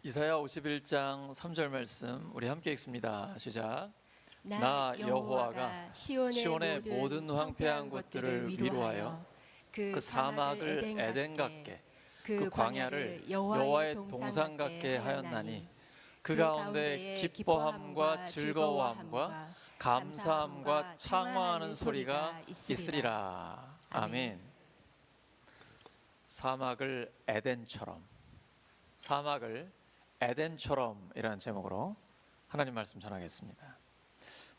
이사야 51장 3절 말씀 우리 함께 읽습니다. 시작. 나 여호와가 시온의 모든 황폐한 곳들을 위로하여 그 사막을 에덴 같게 그 광야를 여호와의 동산 같게 하였나니 그 가운데 기뻐함과 즐거워함과 감사함과 창화하는 소리가 있으리라. 아멘. 사막을 에덴처럼이라는 제목으로 하나님 말씀 전하겠습니다.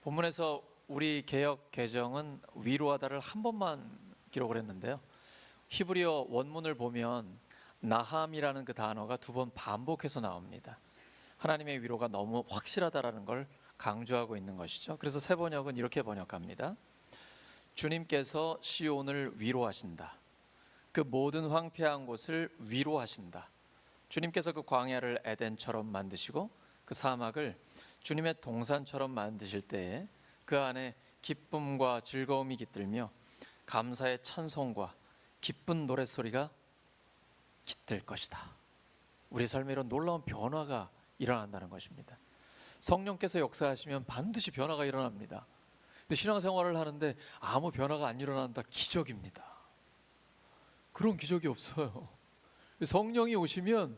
본문에서 우리 개역 개정은 위로하다를 한 번만 기록을 했는데요, 히브리어 원문을 보면 나함이라는 그 단어가 두 번 반복해서 나옵니다. 하나님의 위로가 너무 확실하다라는 걸 강조하고 있는 것이죠. 그래서 새 번역은 이렇게 번역합니다. 주님께서 시온을 위로하신다. 그 모든 황폐한 곳을 위로하신다. 주님께서 그 광야를 에덴처럼 만드시고 그 사막을 주님의 동산처럼 만드실 때에 그 안에 기쁨과 즐거움이 깃들며 감사의 찬송과 기쁜 노랫소리가 깃들 것이다. 우리 삶에 이런 놀라운 변화가 일어난다는 것입니다. 성령께서 역사하시면 반드시 변화가 일어납니다. 근데 신앙생활을 하는데 아무 변화가 안 일어난다, 기적입니다. 그런 기적이 없어요. 성령이 오시면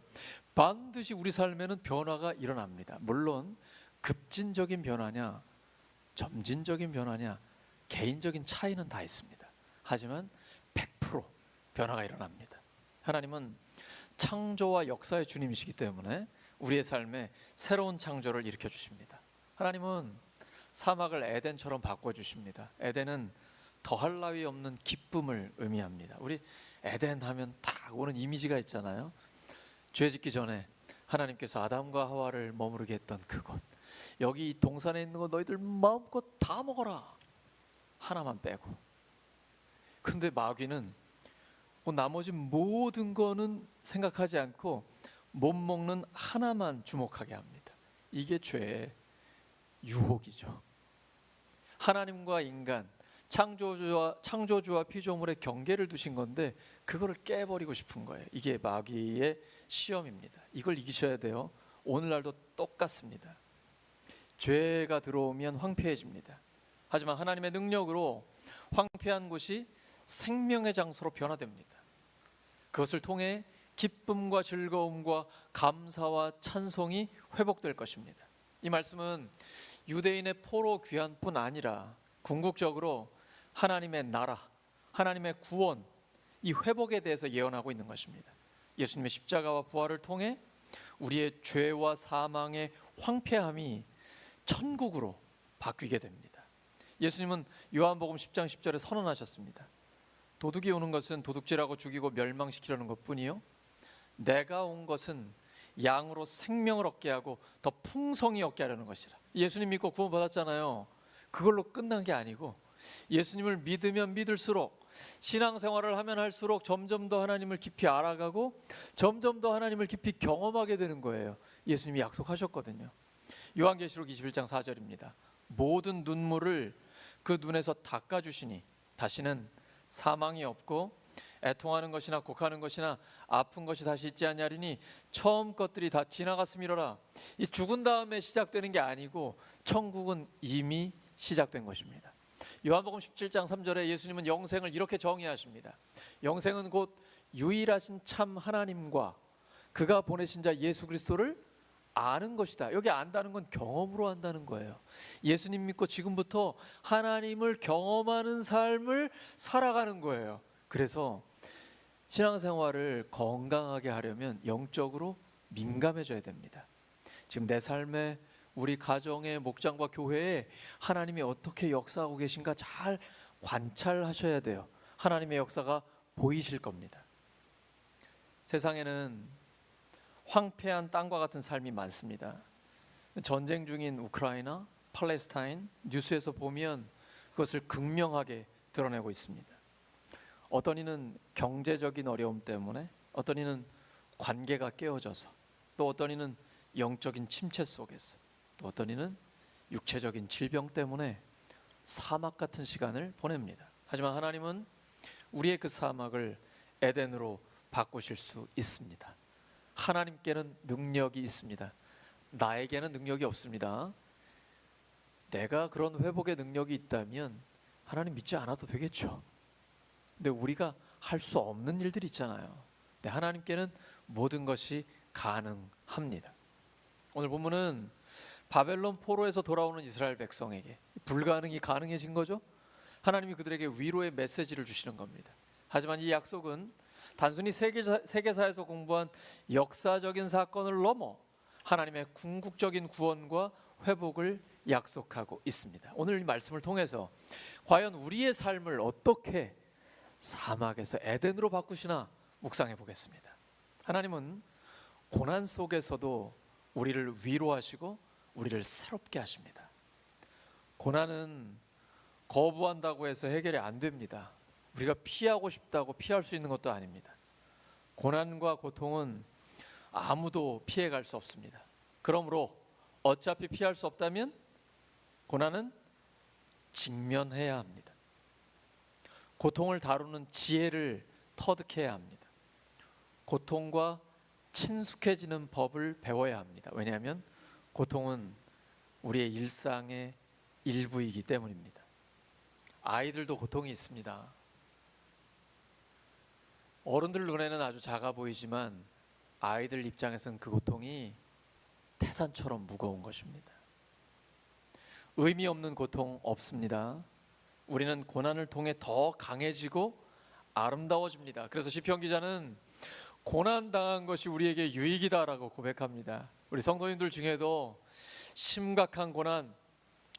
반드시 우리 삶에는 변화가 일어납니다. 물론 급진적인 변화냐 점진적인 변화냐 개인적인 차이는 다 있습니다. 하지만 100% 변화가 일어납니다. 하나님은 창조와 역사의 주님이시기 때문에 우리의 삶에 새로운 창조를 일으켜 주십니다. 하나님은 사막을 에덴처럼 바꿔주십니다. 에덴은 더할 나위 없는 기쁨을 의미합니다. 우리 에덴 하면 딱 오는 이미지가 있잖아요. 죄 짓기 전에 하나님께서 아담과 하와를 머무르게 했던 그곳, 여기 이 동산에 있는 거 너희들 마음껏 다 먹어라, 하나만 빼고. 근데 마귀는 나머지 모든 거는 생각하지 않고 못 먹는 하나만 주목하게 합니다. 이게 죄의 유혹이죠. 하나님과 인간, 창조주와 피조물의 경계를 두신 건데 그거를 깨버리고 싶은 거예요. 이게 마귀의 시험입니다. 이걸 이기셔야 돼요. 오늘날도 똑같습니다. 죄가 들어오면 황폐해집니다. 하지만 하나님의 능력으로 황폐한 곳이 생명의 장소로 변화됩니다. 그것을 통해 기쁨과 즐거움과 감사와 찬송이 회복될 것입니다. 이 말씀은 유대인의 포로 귀환뿐 아니라 궁극적으로 하나님의 나라, 하나님의 구원, 이 회복에 대해서 예언하고 있는 것입니다. 예수님의 십자가와 부활을 통해 우리의 죄와 사망의 황폐함이 천국으로 바뀌게 됩니다. 예수님은 요한복음 10장 10절에 선언하셨습니다. 도둑이 오는 것은 도둑질하고 죽이고 멸망시키려는 것뿐이요, 내가 온 것은 양으로 생명을 얻게 하고 더 풍성히 얻게 하려는 것이라. 예수님 믿고 구원 받았잖아요. 그걸로 끝난 게 아니고 예수님을 믿으면 믿을수록, 신앙생활을 하면 할수록 점점 더 하나님을 깊이 알아가고 점점 더 하나님을 깊이 경험하게 되는 거예요. 예수님이 약속하셨거든요. 요한계시록 21장 4절입니다. 모든 눈물을 그 눈에서 닦아주시니 다시는 사망이 없고 애통하는 것이나 곡하는 것이나 아픈 것이 다시 있지 아니하리니 처음 것들이 다 지나갔음이로라. 이 죽은 다음에 시작되는 게 아니고 천국은 이미 시작된 것입니다. 요한복음 17장 3절에 예수님은 영생을 이렇게 정의하십니다. 영생은 곧 유일하신 참 하나님과 그가 보내신 자 예수 그리스도를 아는 것이다. 여기 안다는 건 경험으로 안다는 거예요. 예수님 믿고 지금부터 하나님을 경험하는 삶을 살아가는 거예요. 그래서 신앙생활을 건강하게 하려면 영적으로 민감해져야 됩니다. 지금 내 삶에, 우리 가정의, 목장과 교회에 하나님이 어떻게 역사하고 계신가 잘 관찰하셔야 돼요. 하나님의 역사가 보이실 겁니다. 세상에는 황폐한 땅과 같은 삶이 많습니다. 전쟁 중인 우크라이나, 팔레스타인 뉴스에서 보면 그것을 극명하게 드러내고 있습니다. 어떤 이는 경제적인 어려움 때문에, 어떤 이는 관계가 깨어져서, 또 어떤 이는 영적인 침체 속에서, 또 어떤 이는 육체적인 질병 때문에 사막 같은 시간을 보냅니다. 하지만 하나님은 우리의 그 사막을 에덴으로 바꾸실 수 있습니다. 하나님께는 능력이 있습니다. 나에게는 능력이 없습니다. 내가 그런 회복의 능력이 있다면 하나님 믿지 않아도 되겠죠. 근데 우리가 할 수 없는 일들이 있잖아요. 근데 하나님께는 모든 것이 가능합니다. 오늘 본문은 바벨론 포로에서 돌아오는 이스라엘 백성에게 불가능이 가능해진 거죠. 하나님이 그들에게 위로의 메시지를 주시는 겁니다. 하지만 이 약속은 단순히 세계사에서 공부한 역사적인 사건을 넘어 하나님의 궁극적인 구원과 회복을 약속하고 있습니다. 오늘 이 말씀을 통해서 과연 우리의 삶을 어떻게 사막에서 에덴으로 바꾸시나 묵상해 보겠습니다. 하나님은 고난 속에서도 우리를 위로하시고 우리를 새롭게 하십니다. 고난은 거부한다고 해서 해결이 안 됩니다. 우리가 피하고 싶다고 피할 수 있는 것도 아닙니다. 고난과 고통은 아무도 피해갈 수 없습니다. 그러므로 어차피 피할 수 없다면 고난은 직면해야 합니다. 고통을 다루는 지혜를 터득해야 합니다. 고통과 친숙해지는 법을 배워야 합니다. 왜냐하면 고통은 우리의 일상의 일부이기 때문입니다. 아이들도 고통이 있습니다. 어른들 눈에는 아주 작아 보이지만 아이들 입장에서는 그 고통이 태산처럼 무거운 것입니다. 의미 없는 고통 없습니다. 우리는 고난을 통해 더 강해지고 아름다워집니다. 그래서 시편 기자는 고난 당한 것이 우리에게 유익이다라고 고백합니다. 우리 성도님들 중에도 심각한 고난,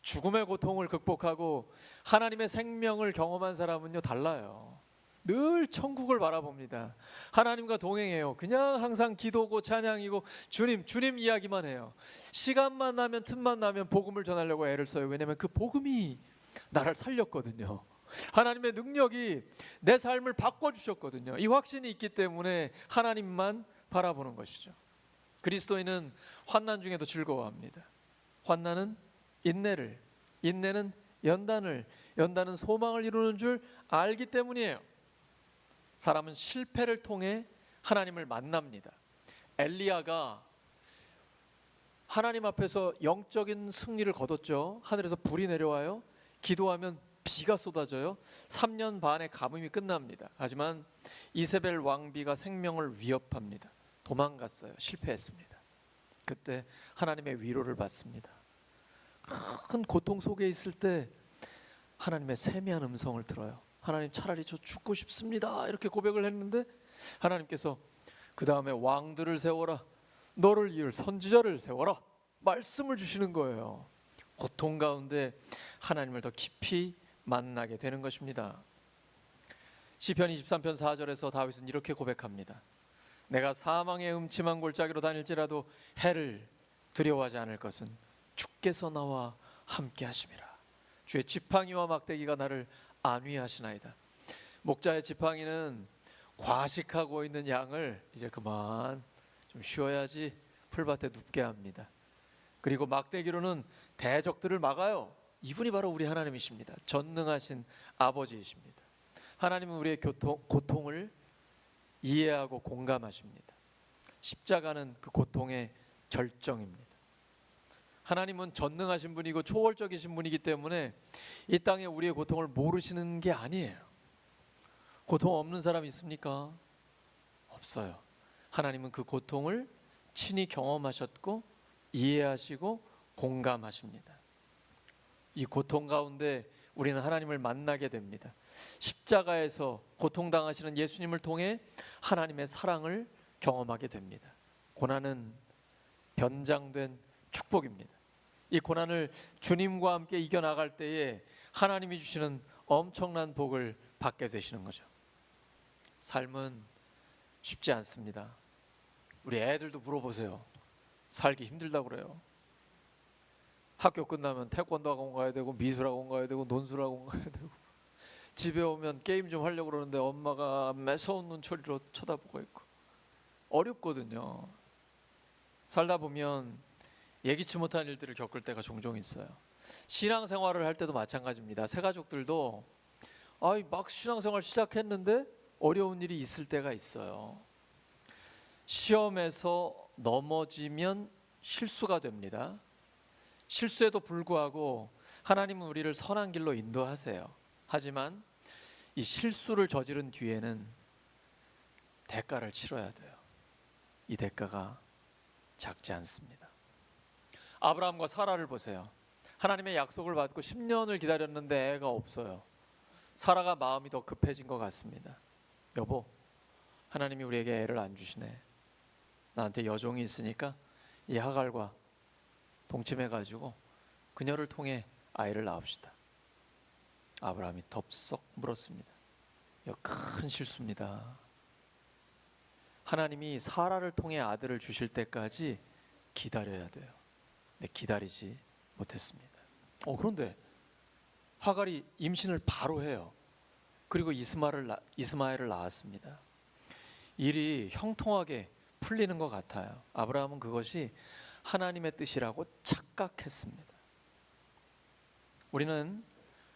죽음의 고통을 극복하고 하나님의 생명을 경험한 사람은요 달라요. 늘 천국을 바라봅니다. 하나님과 동행해요. 그냥 항상 기도고 찬양이고 주님 이야기만 해요. 시간만 나면 틈만 나면 복음을 전하려고 애를 써요. 왜냐하면 그 복음이 나를 살렸거든요. 하나님의 능력이 내 삶을 바꿔주셨거든요. 이 확신이 있기 때문에 하나님만 바라보는 것이죠. 그리스도인은 환난 중에도 즐거워합니다. 환난은 인내를, 인내는 연단을, 연단은 소망을 이루는 줄 알기 때문이에요. 사람은 실패를 통해 하나님을 만납니다. 엘리야가 하나님 앞에서 영적인 승리를 거뒀죠. 하늘에서 불이 내려와요. 기도하면 비가 쏟아져요. 3년 반의 가뭄이 끝납니다. 하지만 이세벨 왕비가 생명을 위협합니다. 도망갔어요. 실패했습니다. 그때 하나님의 위로를 받습니다. 큰 고통 속에 있을 때 하나님의 세미한 음성을 들어요. 하나님, 차라리 저 죽고 싶습니다 이렇게 고백을 했는데 하나님께서 그 다음에 왕들을 세워라, 너를 이을 선지자를 세워라 말씀을 주시는 거예요. 고통 가운데 하나님을 더 깊이 만나게 되는 것입니다. 시편 23편 4절에서 다윗은 이렇게 고백합니다. 내가 사망의 음침한 골짜기로 다닐지라도 해를 두려워하지 않을 것은 주께서 나와 함께 하심이라. 주의 지팡이와 막대기가 나를 안위하시나이다. 목자의 지팡이는 과식하고 있는 양을 이제 그만 좀 쉬어야지 풀밭에 눕게 합니다. 그리고 막대기로는 대적들을 막아요. 이분이 바로 우리 하나님이십니다. 전능하신 아버지이십니다. 하나님은 우리의 고통을 이해하고 공감하십니다. 십자가는 그 고통의 절정입니다. 하나님은 전능하신 분이고 초월적이신 분이기 때문에 이 땅에 우리의 고통을 모르시는 게 아니에요. 고통 없는 사람 있습니까? 없어요. 하나님은 그 고통을 친히 경험하셨고 이해하시고 공감하십니다. 이 고통 가운데 우리는 하나님을 만나게 됩니다. 십자가에서 고통당하시는 예수님을 통해 하나님의 사랑을 경험하게 됩니다. 고난은 변장된 축복입니다. 이 고난을 주님과 함께 이겨나갈 때에 하나님이 주시는 엄청난 복을 받게 되시는 거죠. 삶은 쉽지 않습니다. 우리 애들도 물어보세요. 살기 힘들다고 그래요. 학교 끝나면 태권도 학원 가야 되고 미술학원 가야 되고 논술학원 가야 되고 집에 오면 게임 좀 하려고 그러는데 엄마가 매서운 눈초리로 쳐다보고 있고 어렵거든요. 살다 보면 예기치 못한 일들을 겪을 때가 종종 있어요. 신앙생활을 할 때도 마찬가지입니다. 새가족들도 막 신앙생활 시작했는데 어려운 일이 있을 때가 있어요. 시험에서 넘어지면 실수가 됩니다. 실수에도 불구하고 하나님은 우리를 선한 길로 인도하세요. 하지만 이 실수를 저지른 뒤에는 대가를 치러야 돼요. 이 대가가 작지 않습니다. 아브라함과 사라를 보세요. 하나님의 약속을 받고 10년을 기다렸는데 애가 없어요. 사라가 마음이 더 급해진 것 같습니다. 여보, 하나님이 우리에게 애를 안 주시네. 나한테 여종이 있으니까 이 하갈과 동침해가지고 그녀를 통해 아이를 낳읍시다. 아브라함이 덥석 물었습니다. 이거 큰 실수입니다. 하나님이 사라를 통해 아들을 주실 때까지 기다려야 돼요. 근데 기다리지 못했습니다. 그런데 하갈이 임신을 바로 해요. 그리고 이스마엘을 낳았습니다. 일이 형통하게 풀리는 것 같아요. 아브라함은 그것이 하나님의 뜻이라고 착각했습니다. 우리는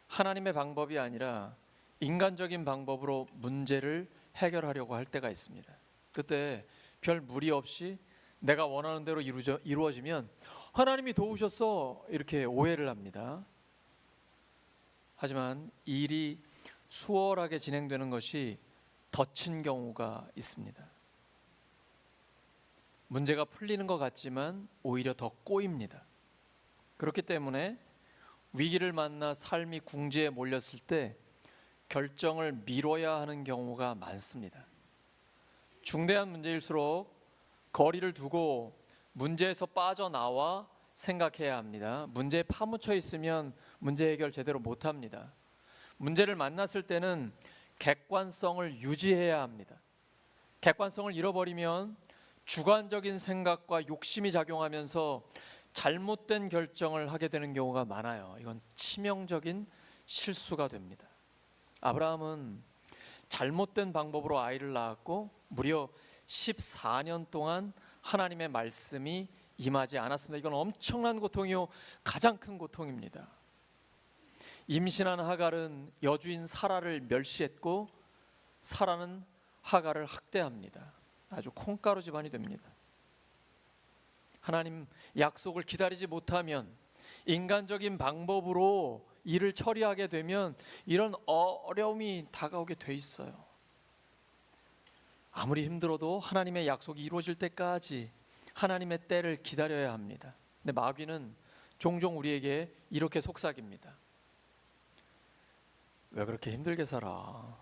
하나님의 방법이 아니라 인간적인 방법으로 문제를 해결하려고 할 때가 있습니다. 그때 별 무리 없이 내가 원하는 대로 이루어지면 하나님이 도우셨어 이렇게 오해를 합니다. 하지만 일이 수월하게 진행되는 것이 덧친 경우가 있습니다. 문제가 풀리는 것 같지만 오히려 더 꼬입니다. 그렇기 때문에 위기를 만나 삶이 궁지에 몰렸을 때 결정을 미뤄야 하는 경우가 많습니다. 중대한 문제일수록 거리를 두고 문제에서 빠져나와 생각해야 합니다. 문제에 파묻혀 있으면 문제 해결 제대로 못합니다. 문제를 만났을 때는 객관성을 유지해야 합니다. 객관성을 잃어버리면 주관적인 생각과 욕심이 작용하면서 잘못된 결정을 하게 되는 경우가 많아요. 이건 치명적인 실수가 됩니다. 아브라함은 잘못된 방법으로 아이를 낳았고 무려 14년 동안 하나님의 말씀이 임하지 않았습니다. 이건 엄청난 고통이요, 가장 큰 고통입니다. 임신한 하갈은 여주인 사라를 멸시했고 사라는 하갈을 학대합니다. 아주 콩가루 집안이 됩니다. 하나님 약속을 기다리지 못하면, 인간적인 방법으로 일을 처리하게 되면 이런 어려움이 다가오게 돼 있어요. 아무리 힘들어도 하나님의 약속이 이루어질 때까지 하나님의 때를 기다려야 합니다. 근데 마귀는 종종 우리에게 이렇게 속삭입니다. 왜 그렇게 힘들게 살아?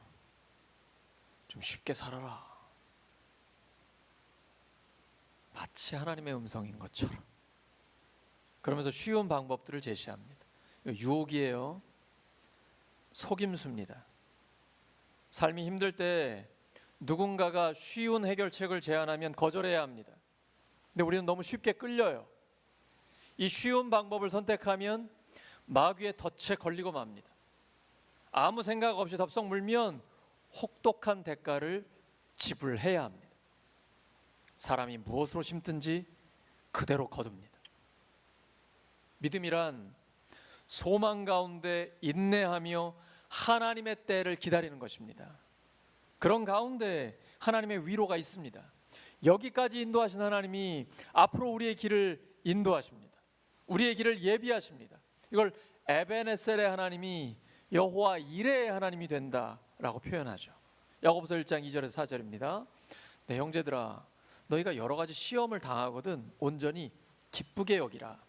좀 쉽게 살아라. 마치 하나님의 음성인 것처럼. 그러면서 쉬운 방법들을 제시합니다. 유혹이에요. 속임수입니다. 삶이 힘들 때 누군가가 쉬운 해결책을 제안하면 거절해야 합니다. 근데 우리는 너무 쉽게 끌려요. 이 쉬운 방법을 선택하면 마귀의 덫에 걸리고 맙니다. 아무 생각 없이 덥석 물면 혹독한 대가를 지불해야 합니다. 사람이 무엇으로 심든지 그대로 거둡니다. 믿음이란 소망 가운데 인내하며 하나님의 때를 기다리는 것입니다. 그런 가운데 하나님의 위로가 있습니다. 여기까지 인도하신 하나님이 앞으로 우리의 길을 인도하십니다. 우리의 길을 예비하십니다. 이걸 에베네셀의 하나님이 여호와 이레의 하나님이 된다라고 표현하죠. 야고보서 1장 2절에서 4절입니다. 네, 형제들아, 너희가 여러 가지 시험을 당하거든 온전히 기쁘게 여기라.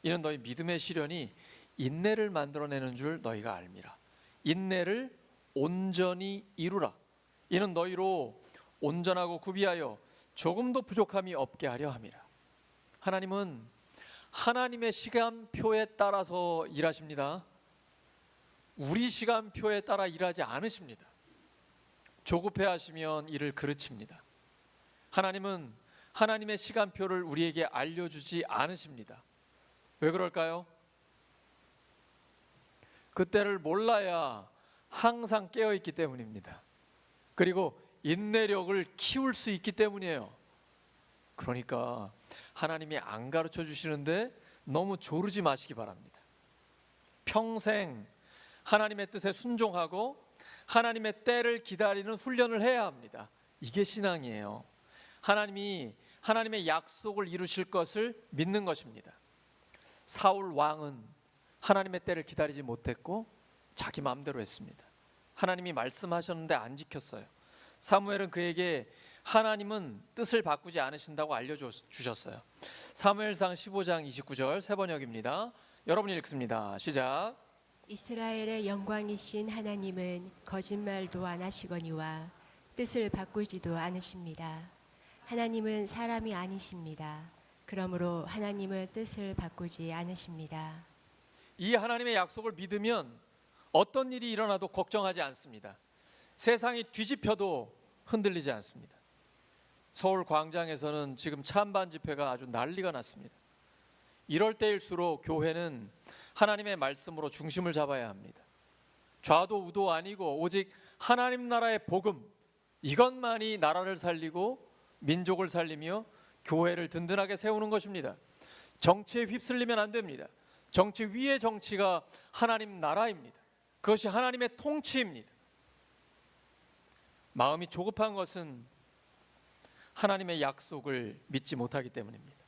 이는 너희 믿음의 시련이 인내를 만들어내는 줄 너희가 알미라. 인내를 온전히 이루라. 이는 너희로 온전하고 구비하여 조금도 부족함이 없게 하려 함이라. 하나님은 하나님의 시간표에 따라서 일하십니다. 우리 시간표에 따라 일하지 않으십니다. 조급해 하시면 일을 그르칩니다. 하나님은 하나님의 시간표를 우리에게 알려주지 않으십니다. 왜 그럴까요? 그때를 몰라야 항상 깨어있기 때문입니다. 그리고 인내력을 키울 수 있기 때문이에요. 그러니까 하나님이 안 가르쳐 주시는데 너무 조르지 마시기 바랍니다. 평생 하나님의 뜻에 순종하고 하나님의 때를 기다리는 훈련을 해야 합니다. 이게 신앙이에요. 하나님이 하나님의 약속을 이루실 것을 믿는 것입니다. 사울 왕은 하나님의 때를 기다리지 못했고 자기 마음대로 했습니다. 하나님이 말씀하셨는데 안 지켰어요. 사무엘은 그에게 하나님은 뜻을 바꾸지 않으신다고 알려주셨어요. 사무엘상 15장 29절 세 번역입니다. 여러분이 읽습니다. 시작. 이스라엘의 영광이신 하나님은 거짓말도 안 하시거니와 뜻을 바꾸지도 않으십니다. 하나님은 사람이 아니십니다. 그러므로 하나님은 뜻을 바꾸지 않으십니다. 이 하나님의 약속을 믿으면 어떤 일이 일어나도 걱정하지 않습니다. 세상이 뒤집혀도 흔들리지 않습니다. 서울 광장에서는 지금 찬반 집회가 아주 난리가 났습니다. 이럴 때일수록 교회는 하나님의 말씀으로 중심을 잡아야 합니다. 좌도 우도 아니고 오직 하나님 나라의 복음, 이것만이 나라를 살리고 민족을 살리며 교회를 든든하게 세우는 것입니다. 정치에 휩쓸리면 안 됩니다. 정치 위의 정치가 하나님 나라입니다. 그것이 하나님의 통치입니다. 마음이 조급한 것은 하나님의 약속을 믿지 못하기 때문입니다.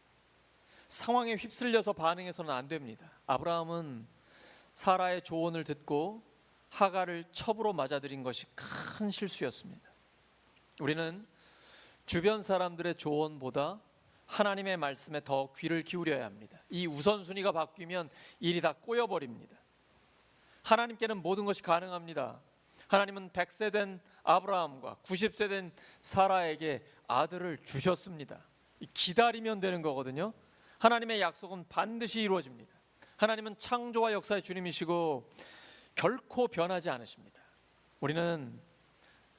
상황에 휩쓸려서 반응해서는 안 됩니다. 아브라함은 사라의 조언을 듣고 하갈을 첩으로 맞아들인 것이 큰 실수였습니다. 우리는 주변 사람들의 조언보다 하나님의 말씀에 더 귀를 기울여야 합니다. 이 우선순위가 바뀌면 일이 다 꼬여버립니다. 하나님께는 모든 것이 가능합니다. 하나님은 100세 된 아브라함과 90세 된 사라에게 아들을 주셨습니다. 기다리면 되는 거거든요. 하나님의 약속은 반드시 이루어집니다. 하나님은 창조와 역사의 주님이시고 결코 변하지 않으십니다. 우리는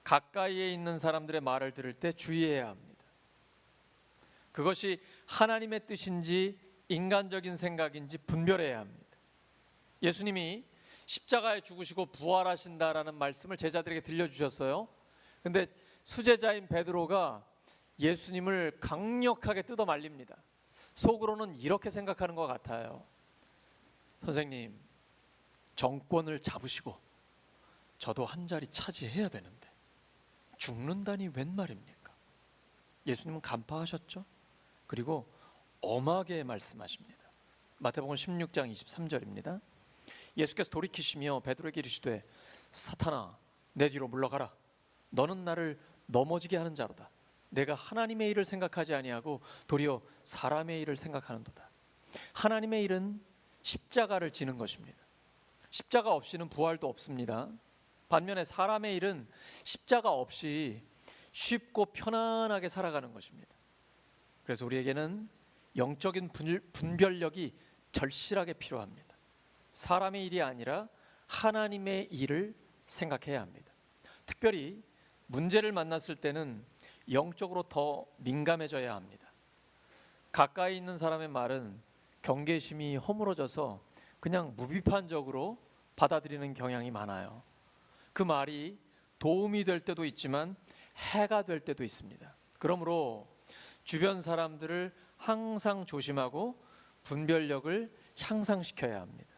가까이에 있는 사람들의 말을 들을 때 주의해야 합니다. 그것이 하나님의 뜻인지 인간적인 생각인지 분별해야 합니다. 예수님이 십자가에 죽으시고 부활하신다라는 말씀을 제자들에게 들려주셨어요. 근데 수제자인 베드로가 예수님을 강력하게 뜯어 말립니다. 속으로는 이렇게 생각하는 것 같아요. 선생님, 정권을 잡으시고 저도 한 자리 차지해야 되는데 죽는다니 웬 말입니까? 예수님은 간파하셨죠. 그리고 엄하게 말씀하십니다. 마태복음 16장 23절입니다. 예수께서 돌이키시며 베드로에게 이르시되 사탄아 내 뒤로 물러가라. 너는 나를 넘어지게 하는 자로다. 내가 하나님의 일을 생각하지 아니하고 도리어 사람의 일을 생각하는도다. 하나님의 일은 십자가를 지는 것입니다. 십자가 없이는 부활도 없습니다. 반면에 사람의 일은 십자가 없이 쉽고 편안하게 살아가는 것입니다. 그래서 우리에게는 영적인 분별력이 절실하게 필요합니다. 사람의 일이 아니라 하나님의 일을 생각해야 합니다. 특별히 문제를 만났을 때는 영적으로 더 민감해져야 합니다. 가까이 있는 사람의 말은 경계심이 허물어져서 그냥 무비판적으로 받아들이는 경향이 많아요. 그 말이 도움이 될 때도 있지만 해가 될 때도 있습니다. 그러므로 주변 사람들을 항상 조심하고 분별력을 향상시켜야 합니다.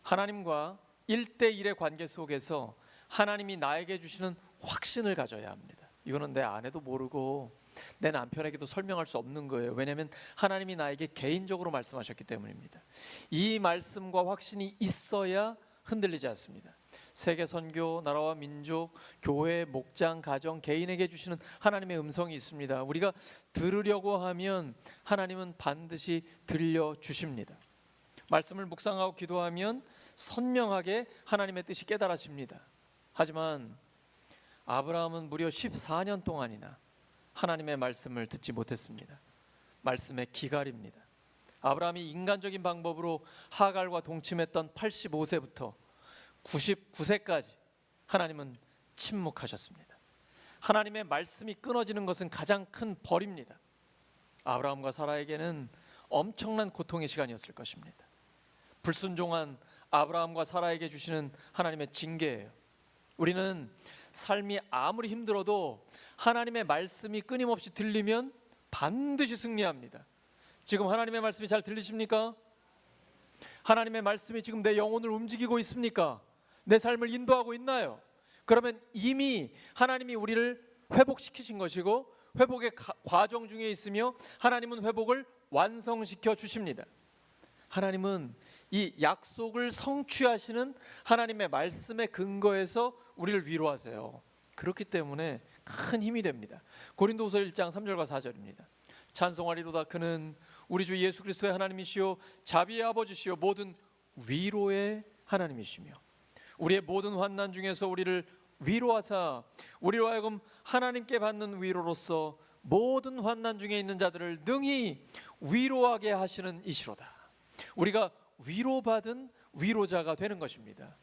하나님과 1대1의 관계 속에서 하나님이 나에게 주시는 확신을 가져야 합니다. 이거는 내 아내도 모르고 내 남편에게도 설명할 수 없는 거예요. 왜냐하면 하나님이 나에게 개인적으로 말씀하셨기 때문입니다. 이 말씀과 확신이 있어야 흔들리지 않습니다. 세계 선교, 나라와 민족, 교회, 목장, 가정, 개인에게 주시는 하나님의 음성이 있습니다. 우리가 들으려고 하면 하나님은 반드시 들려주십니다. 말씀을 묵상하고 기도하면 선명하게 하나님의 뜻이 깨달아집니다. 하지만 아브라함은 무려 14년 동안이나 하나님의 말씀을 듣지 못했습니다. 말씀에 기갈입니다. 아브라함이 인간적인 방법으로 하갈과 동침했던 85세부터 99세까지 하나님은 침묵하셨습니다. 하나님의 말씀이 끊어지는 것은 가장 큰 벌입니다. 아브라함과 사라에게는 엄청난 고통의 시간이었을 것입니다. 불순종한 아브라함과 사라에게 주시는 하나님의 징계예요. 우리는 삶이 아무리 힘들어도 하나님의 말씀이 끊임없이 들리면 반드시 승리합니다. 지금 하나님의 말씀이 잘 들리십니까? 하나님의 말씀이 지금 내 영혼을 움직이고 있습니까? 내 삶을 인도하고 있나요? 그러면 이미 하나님이 우리를 회복시키신 것이고 회복의 과정 중에 있으며 하나님은 회복을 완성시켜 주십니다. 하나님은 이 약속을 성취하시는 하나님의 말씀에 근거해서 우리를 위로하세요. 그렇기 때문에 큰 힘이 됩니다. 고린도후서 1장 3절과 4절입니다. 찬송하리로다. 그는 우리 주 예수 그리스도의 하나님이시요 자비의 아버지시요 모든 위로의 하나님이시며 우리의 모든 환난 중에서 우리를 위로하사 우리로 하여금 하나님께 받는 위로로서 모든 환난 중에 있는 자들을 능히 위로하게 하시는 이시로다. 우리가 위로받은 위로자가 되는 것입니다.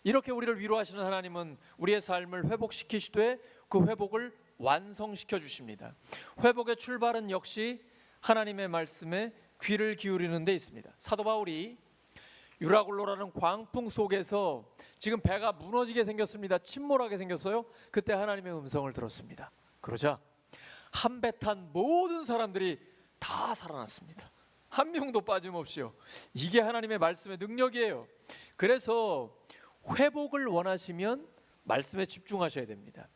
이렇게 우리를 위로하시는 하나님은 우리의 삶을 회복시키시되 그 회복을 완성시켜 주십니다. 회복의 출발은 역시 하나님의 말씀에 귀를 기울이는 데 있습니다. 사도 바울이 유라굴로라는 광풍 속에서 지금 배가 무너지게 생겼습니다. 침몰하게 생겼어요. 그때 하나님의 음성을 들었습니다. 그러자 한 배 탄 모든 사람들이 다 살아났습니다. 한 명도 빠짐없이요. 이게 하나님의 말씀의 능력이에요. 그래서 회복을 원하시면 말씀에 집중하셔야 됩니다.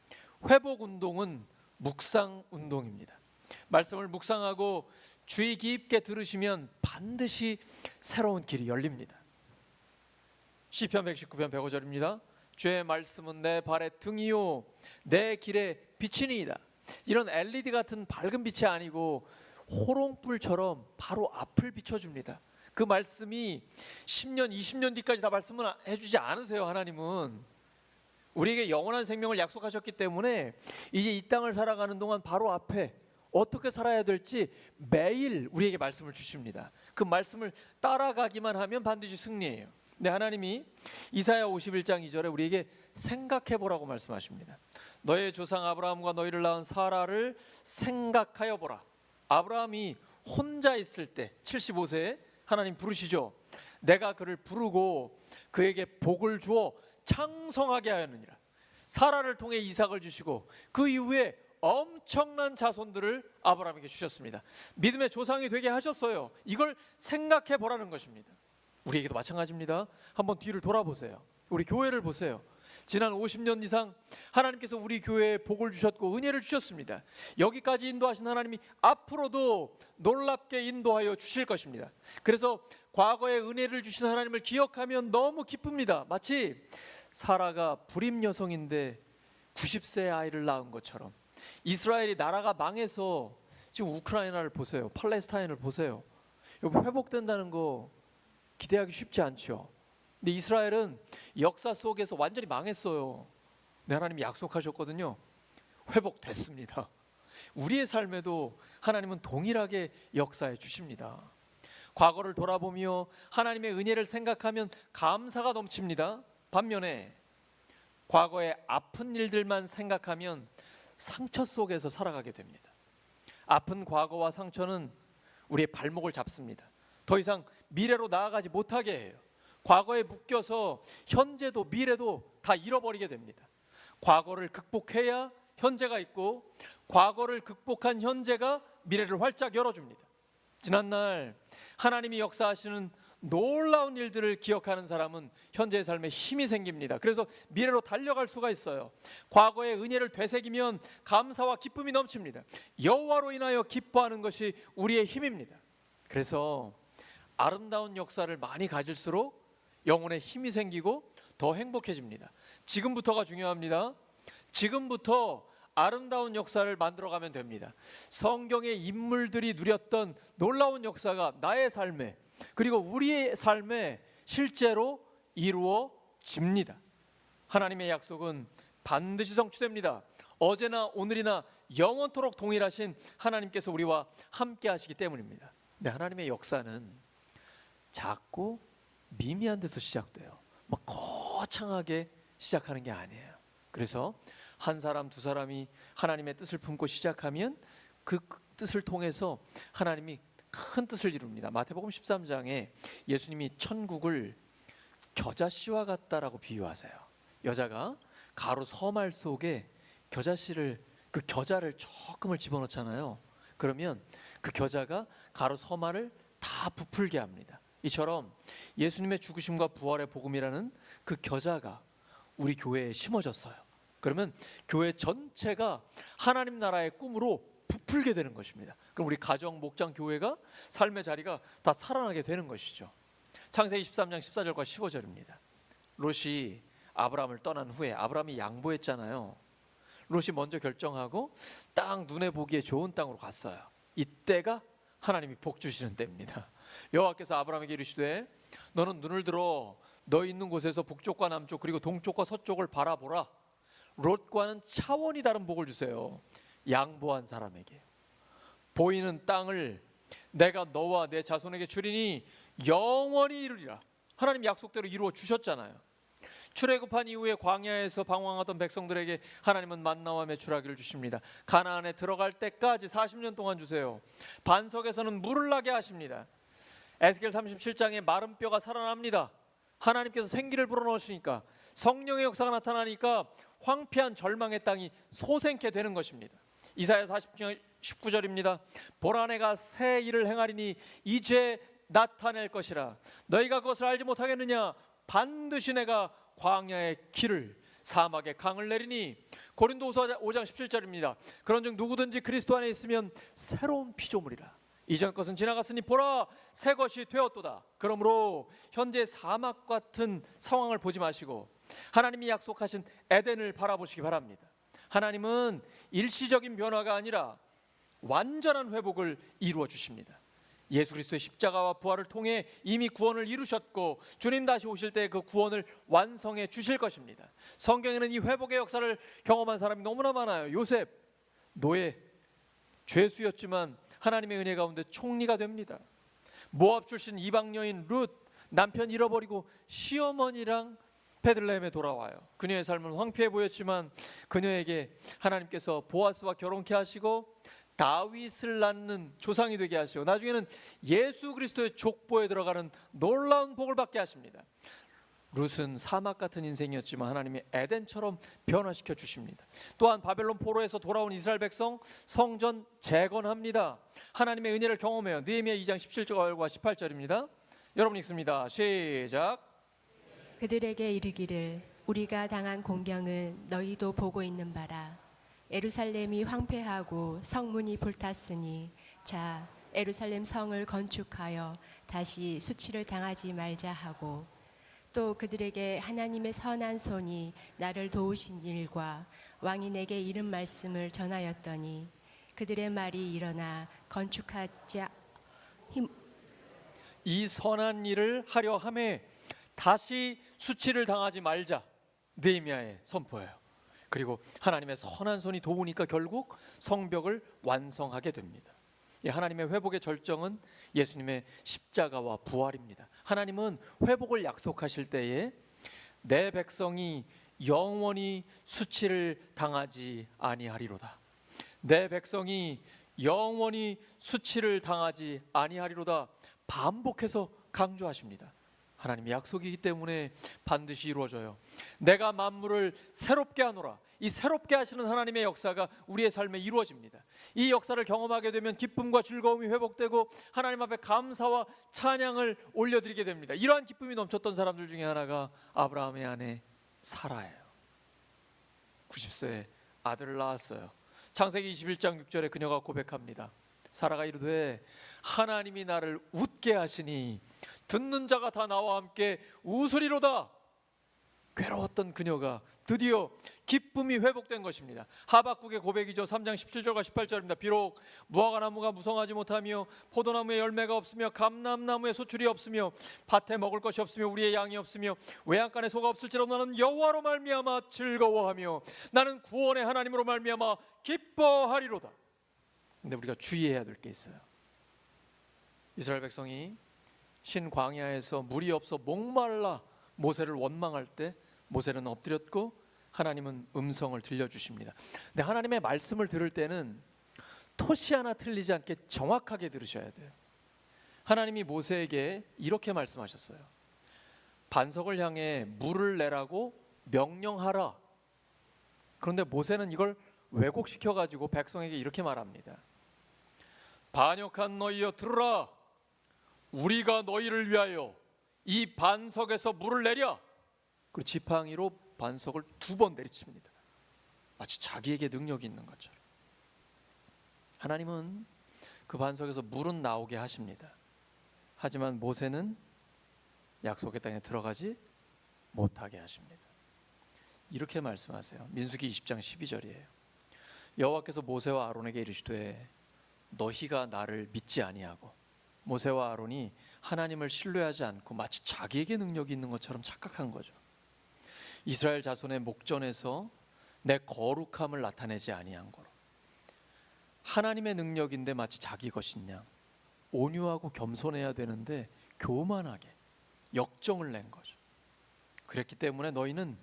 회복 운동은 묵상 운동입니다. 말씀을 묵상하고 주의 깊게 들으시면 반드시 새로운 길이 열립니다. 시편 119편 105절입니다. 주의 말씀은 내 발의 등이요 내 길의 빛이니이다. 이런 LED 같은 밝은 빛이 아니고 호롱불처럼 바로 앞을 비춰줍니다. 그 말씀이 10년 20년 뒤까지 다 말씀을 해주지 않으세요. 하나님은 우리에게 영원한 생명을 약속하셨기 때문에 이제 이 땅을 살아가는 동안 바로 앞에 어떻게 살아야 될지 매일 우리에게 말씀을 주십니다. 그 말씀을 따라가기만 하면 반드시 승리해요. 근데 하나님이 이사야 51장 2절에 우리에게 생각해보라고 말씀하십니다. 너의 조상 아브라함과 너희를 낳은 사라를 생각하여 보라. 아브라함이 혼자 있을 때 75세에 하나님 부르시죠. 내가 그를 부르고 그에게 복을 주어 창성하게 하였느니라. 사라를 통해 이삭을 주시고 그 이후에 엄청난 자손들을 아브라함에게 주셨습니다. 믿음의 조상이 되게 하셨어요. 이걸 생각해 보라는 것입니다. 우리에게도 마찬가지입니다. 한번 뒤를 돌아보세요. 우리 교회를 보세요. 지난 50년 이상 하나님께서 우리 교회에 복을 주셨고 은혜를 주셨습니다. 여기까지 인도하신 하나님이 앞으로도 놀랍게 인도하여 주실 것입니다. 그래서 과거에 은혜를 주신 하나님을 기억하면 너무 기쁩니다. 마치 사라가 불임 여성인데 90세 아이를 낳은 것처럼 이스라엘이 나라가 망해서 지금 우크라이나를 보세요. 팔레스타인을 보세요. 여러분 회복된다는 거 기대하기 쉽지 않죠. 근데 이스라엘은 역사 속에서 완전히 망했어요. 네, 하나님이 약속하셨거든요. 회복됐습니다. 우리의 삶에도 하나님은 동일하게 역사해 주십니다. 과거를 돌아보며 하나님의 은혜를 생각하면 감사가 넘칩니다. 반면에 과거의 아픈 일들만 생각하면 상처 속에서 살아가게 됩니다. 아픈 과거와 상처는 우리의 발목을 잡습니다. 더 이상 미래로 나아가지 못하게 해요. 과거에 묶여서 현재도 미래도 다 잃어버리게 됩니다. 과거를 극복해야 현재가 있고 과거를 극복한 현재가 미래를 활짝 열어줍니다. 지난날 하나님이 역사하시는 놀라운 일들을 기억하는 사람은 현재의 삶에 힘이 생깁니다. 그래서 미래로 달려갈 수가 있어요. 과거의 은혜를 되새기면 감사와 기쁨이 넘칩니다. 여호와로 인하여 기뻐하는 것이 우리의 힘입니다. 그래서 아름다운 역사를 많이 가질수록 영혼에 힘이 생기고 더 행복해집니다. 지금부터가 중요합니다. 지금부터 아름다운 역사를 만들어가면 됩니다. 성경의 인물들이 누렸던 놀라운 역사가 나의 삶에 그리고 우리의 삶에 실제로 이루어집니다. 하나님의 약속은 반드시 성취됩니다. 어제나 오늘이나 영원토록 동일하신 하나님께서 우리와 함께 하시기 때문입니다. 근데 하나님의 역사는 작고 미미한 데서 시작돼요. 막 거창하게 시작하는 게 아니에요. 그래서 한 사람 두 사람이 하나님의 뜻을 품고 시작하면 그 뜻을 통해서 하나님이 큰 뜻을 이룹니다. 마태복음 13장에 예수님이 천국을 겨자씨와 같다라고 비유하세요. 여자가 가루 서말 속에 겨자씨를 그 겨자를 조금을 집어넣잖아요. 그러면 그 겨자가 가루 서말을 다 부풀게 합니다. 이처럼 예수님의 죽으심과 부활의 복음이라는 그 겨자가 우리 교회에 심어졌어요. 그러면 교회 전체가 하나님 나라의 꿈으로 부풀게 되는 것입니다. 그럼 우리 가정, 목장, 교회가 삶의 자리가 다 살아나게 되는 것이죠. 창세기 13장 14절과 15절입니다. 롯이 아브라함을 떠난 후에 아브라함이 양보했잖아요. 롯이 먼저 결정하고 딱 눈에 보기에 좋은 땅으로 갔어요. 이때가 하나님이 복 주시는 때입니다. 여호와께서 아브라함에게 이르시되 너는 눈을 들어 너 있는 곳에서 북쪽과 남쪽 그리고 동쪽과 서쪽을 바라보라. 롯과는 차원이 다른 복을 주세요. 양보한 사람에게 보이는 땅을 내가 너와 내 자손에게 주리니 영원히 이루리라. 하나님 약속대로 이루어 주셨잖아요. 출애굽한 이후에 광야에서 방황하던 백성들에게 하나님은 만나와 메추라기를 주십니다. 가나안에 들어갈 때까지 40년 동안 주세요. 반석에서는 물을 나게 하십니다. 에스겔 37장에 마른 뼈가 살아납니다. 하나님께서 생기를 불어넣으시니까 성령의 역사가 나타나니까 황폐한 절망의 땅이 소생케 되는 것입니다. 이사야 40장 19절입니다. 보라 내가 새 일을 행하리니 이제 나타낼 것이라. 너희가 그것을 알지 못하겠느냐? 반드시 내가 광야의 길을 사막의 강을 내리니. 고린도후서 5장 17절입니다. 그런즉 누구든지 그리스도 안에 있으면 새로운 피조물이라. 이전 것은 지나갔으니 보라 새 것이 되었도다. 그러므로 현재 사막 같은 상황을 보지 마시고 하나님이 약속하신 에덴을 바라보시기 바랍니다. 하나님은 일시적인 변화가 아니라 완전한 회복을 이루어 주십니다. 예수 그리스도의 십자가와 부활을 통해 이미 구원을 이루셨고 주님 다시 오실 때 그 구원을 완성해 주실 것입니다. 성경에는 이 회복의 역사를 경험한 사람이 너무나 많아요. 요셉 노예 죄수였지만 하나님의 은혜 가운데 총리가 됩니다. 모압 출신 이방 여인 룻 남편 잃어버리고 시어머니랑 베들레헴에 돌아와요. 그녀의 삶은 황폐해 보였지만 그녀에게 하나님께서 보아스와 결혼케 하시고 다윗을 낳는 조상이 되게 하시고 나중에는 예수 그리스도의 족보에 들어가는 놀라운 복을 받게 하십니다. 룻은 사막 같은 인생이었지만 하나님이 에덴처럼 변화시켜 주십니다. 또한 바벨론 포로에서 돌아온 이스라엘 백성 성전 재건합니다. 하나님의 은혜를 경험해요. 느헤미야 2장 17절과 18절입니다. 여러분 읽습니다. 시작. 그들에게 이르기를 우리가 당한 공경은 너희도 보고 있는 바라. 예루살렘이 황폐하고 성문이 불탔으니 자 예루살렘 성을 건축하여 다시 수치를 당하지 말자 하고 또 그들에게 하나님의 선한 손이 나를 도우신 일과 왕이 내게 이른 말씀을 전하였더니 그들의 말이 일어나 건축하자 이 선한 일을 하려 함에 다시 수치를 당하지 말자. 느헤미야의 선포예요. 그리고 하나님의 선한 손이 도우니까 결국 성벽을 완성하게 됩니다. 하나님의 회복의 절정은 예수님의 십자가와 부활입니다. 하나님은 회복을 약속하실 때에 내 백성이 영원히 수치를 당하지 아니하리로다. 내 백성이 영원히 수치를 당하지 아니하리로다. 반복해서 강조하십니다. 하나님의 약속이기 때문에 반드시 이루어져요. 내가 만물을 새롭게 하노라. 이 새롭게 하시는 하나님의 역사가 우리의 삶에 이루어집니다. 이 역사를 경험하게 되면 기쁨과 즐거움이 회복되고 하나님 앞에 감사와 찬양을 올려드리게 됩니다. 이러한 기쁨이 넘쳤던 사람들 중에 하나가 아브라함의 아내 사라예요. 90세에 아들을 낳았어요. 창세기 21장 6절에 그녀가 고백합니다. 사라가 이르되 하나님이 나를 웃게 하시니 듣는 자가 다 나와 함께 웃으리로다. 괴로웠던 그녀가 드디어 기쁨이 회복된 것입니다. 하박국의 고백이죠. 3장 17절과 18절입니다. 비록 무화과나무가 무성하지 못하며 포도나무에 열매가 없으며 감람나무에 소출이 없으며 밭에 먹을 것이 없으며 우리의 양이 없으며 외양간에 소가 없을지라도 나는 여호와로 말미암아 즐거워하며 나는 구원의 하나님으로 말미암아 기뻐하리로다. 근데 우리가 주의해야 될 게 있어요. 이스라엘 백성이 신광야에서 물이 없어 목말라 모세를 원망할 때 모세는 엎드렸고 하나님은 음성을 들려주십니다. 근데 하나님의 말씀을 들을 때는 토시 하나 틀리지 않게 정확하게 들으셔야 돼요. 하나님이 모세에게 이렇게 말씀하셨어요. 반석을 향해 물을 내라고 명령하라. 그런데 모세는 이걸 왜곡시켜가지고 백성에게 이렇게 말합니다. 반역한 너희여 들으라. 우리가 너희를 위하여 이 반석에서 물을 내랴. 그리고 지팡이로 반석을 2번 내리칩니다. 마치 자기에게 능력이 있는 것처럼. 하나님은 그 반석에서 물은 나오게 하십니다. 하지만 모세는 약속의 땅에 들어가지 못하게 하십니다. 이렇게 말씀하세요. 민수기 20장 12절이에요. 여호와께서 모세와 아론에게 이르시되 너희가 나를 믿지 아니하고, 모세와 아론이 하나님을 신뢰하지 않고 마치 자기에게 능력이 있는 것처럼 착각한 거죠. 이스라엘 자손의 목전에서 내 거룩함을 나타내지 아니한 거로, 하나님의 능력인데 마치 자기 것인 양 온유하고 겸손해야 되는데 교만하게 역정을 낸 거죠. 그랬기 때문에 너희는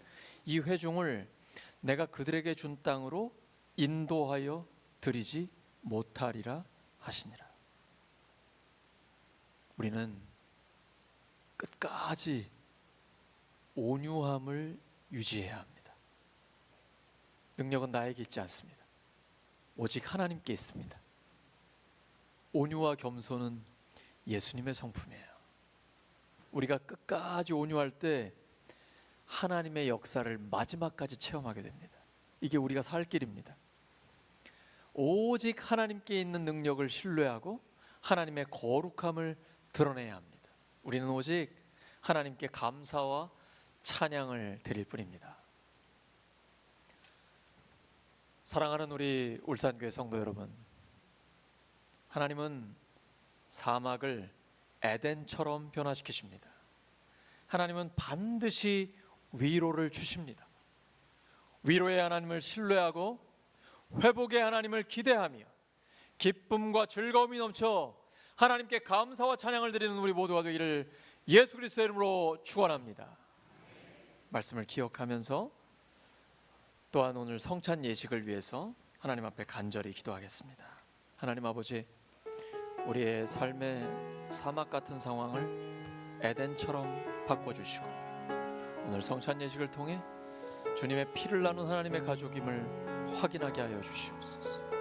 이 회중을 내가 그들에게 준 땅으로 인도하여 드리지 못하리라 하시니라. 우리는 끝까지 온유함을 유지해야 합니다. 능력은 나에게 있지 않습니다. 오직 하나님께 있습니다. 온유와 겸손은 예수님의 성품이에요. 우리가 끝까지 온유할 때 하나님의 역사를 마지막까지 체험하게 됩니다. 이게 우리가 살 길입니다. 오직 하나님께 있는 능력을 신뢰하고 하나님의 거룩함을 드러내야 합니다. 우리는 오직 하나님께 감사와 찬양을 드릴 뿐입니다. 사랑하는 우리 울산교회 성도 여러분, 하나님은 사막을 에덴처럼 변화시키십니다. 하나님은 반드시 위로를 주십니다. 위로의 하나님을 신뢰하고 회복의 하나님을 기대하며 기쁨과 즐거움이 넘쳐 하나님께 감사와 찬양을 드리는 우리 모두가 되기를 예수 그리스도의 이름으로 축원합니다. 말씀을 기억하면서 또한 오늘 성찬 예식을 위해서 하나님 앞에 간절히 기도하겠습니다. 하나님 아버지, 우리의 삶의 사막 같은 상황을 에덴처럼 바꿔주시고 오늘 성찬 예식을 통해 주님의 피를 나눈 하나님의 가족임을 확인하게 하여 주시옵소서.